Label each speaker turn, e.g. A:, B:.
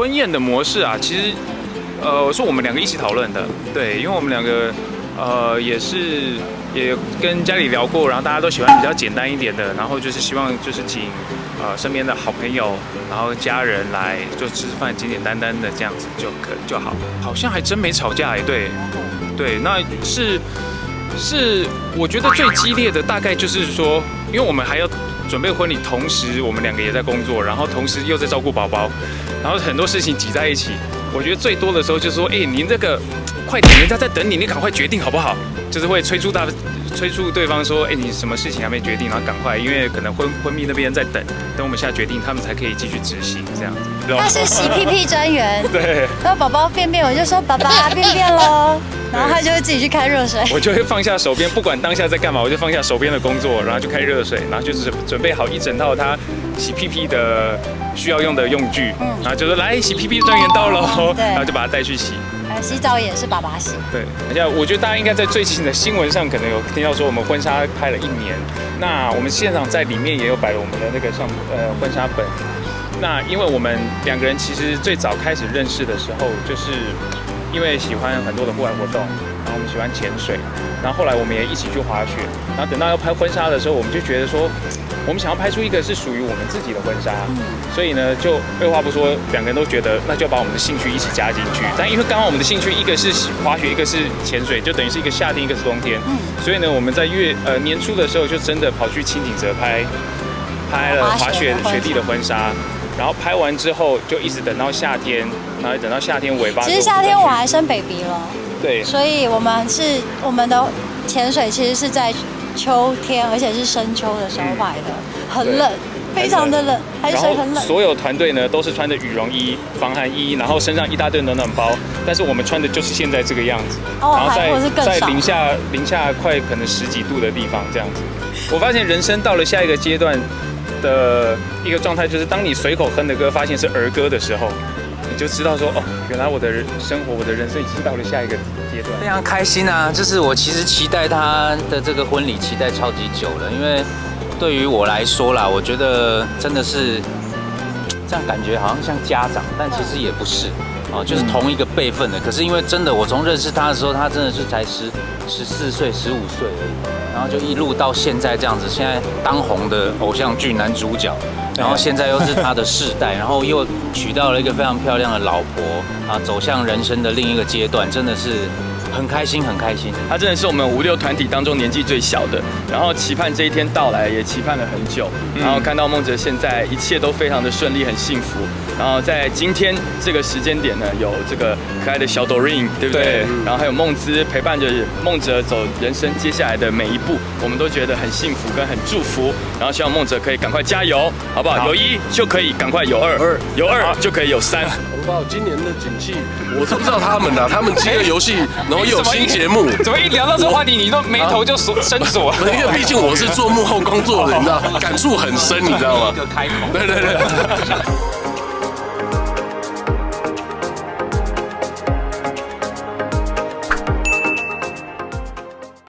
A: 婚宴的模式啊，其实是我们两个一起讨论的，对，因为我们两个也跟家里聊过，然后大家都喜欢比较简单一点的，然后就是希望就是请身边的好朋友，然后家人来就吃饭，简简单单的这样子就好，好像还真没吵架哎，对，那是我觉得最激烈的大概就是说，因为我们还要准备婚礼，同时我们两个也在工作，然后同时又在照顾宝宝，然后很多事情挤在一起。我觉得最多的时候就是说，您这个快点，人家在等你，你赶快决定好不好？就是会催促对方说，你什么事情还没决定，然后赶快，因为可能婚蜜那边在等我们下决定，他们才可以继续执行这样子。
B: 他是洗屁屁专员，
A: 对。
B: 然后宝宝便便，我就说爸爸便便喽，然后他就会自己去开热水。
A: 我就会放下手边，不管当下在干嘛，我就放下手边的工作，然后就开热水，然后就是准备好一整套他洗屁屁的需要用的用具，然后就说来洗屁屁专员到喽，然后就把他带去洗。
B: 洗澡也是爸爸洗。
A: 对，而且我觉得大家应该在最近的新闻上可能有听到说我们婚纱拍了1年，那我们现场在里面也有摆了我们的那个婚纱本。那因为我们2个人其实最早开始认识的时候，就是因为喜欢很多的户外活动，然后我们喜欢潜水，然后后来我们也一起去滑雪，然后等到要拍婚纱的时候，我们就觉得说，我们想要拍出一个是属于我们自己的婚纱，所以呢，就二话不说，2个人都觉得那就把我们的兴趣一起加进去。但因为刚好我们的兴趣一个是滑雪，一个是潜水，就等于是一个夏天，一个是冬天，所以呢，我们在年初的时候就真的跑去轻井泽拍了滑雪雪地的婚纱。然后拍完之后，就一直等到夏天，然后等到夏天尾巴。
B: 其实夏天我还生 baby 了，
A: 对，
B: 所以我们的潜水其实是在秋天，而且是深秋的时候拍的，很冷，非常的冷，海水很冷。
A: 所有团队呢都是穿着羽绒衣、防寒衣，然后身上一大堆暖暖包，但是我们穿的就是现在这个样子，然后在零下快可能10几度的地方这样子。我发现人生到了下一个阶段的一个状态，就是当你随口哼的歌发现是儿歌的时候，你就知道说，原来我的生活，我的人生已经到了下一个阶段。
C: 非常开心啊！就是我其实期待他的这个婚礼期待超级久了，因为对于我来说啦，我觉得真的是这样感觉好像像家长，但其实也不是就是同一个辈分的。可是因为真的，我从认识他的时候，他真的是才14岁、15岁而已。然后就一路到现在这样子，现在当红的偶像剧男主角，然后现在又是他的世代，然后又娶到了一个非常漂亮的老婆走向人生的另一个阶段，真的是很开心，很开心。
D: 他真的是我们5、6团体当中年纪最小的，然后期盼这一天到来，也期盼了很久。然后看到梦哲现在一切都非常的顺利，很幸福。然后在今天这个时间点呢，有这个可爱的小朵 Ring， 对不对？然后还有梦姿陪伴着梦哲走人生接下来的每一步，我们都觉得很幸福跟很祝福。然后希望梦哲可以赶快加油，好不好？有1就可以赶快有2，有2就可以有3。
E: 红包今年的景气，我都不知道他们啊，他们饥饿游戏，然后又有新节目，
A: 怎么一聊到这个话题，你都眉头就深锁？
E: 因为毕竟我是做幕后工作的，你知道，感触很深，你知道吗？
C: 一个开口。
E: 对。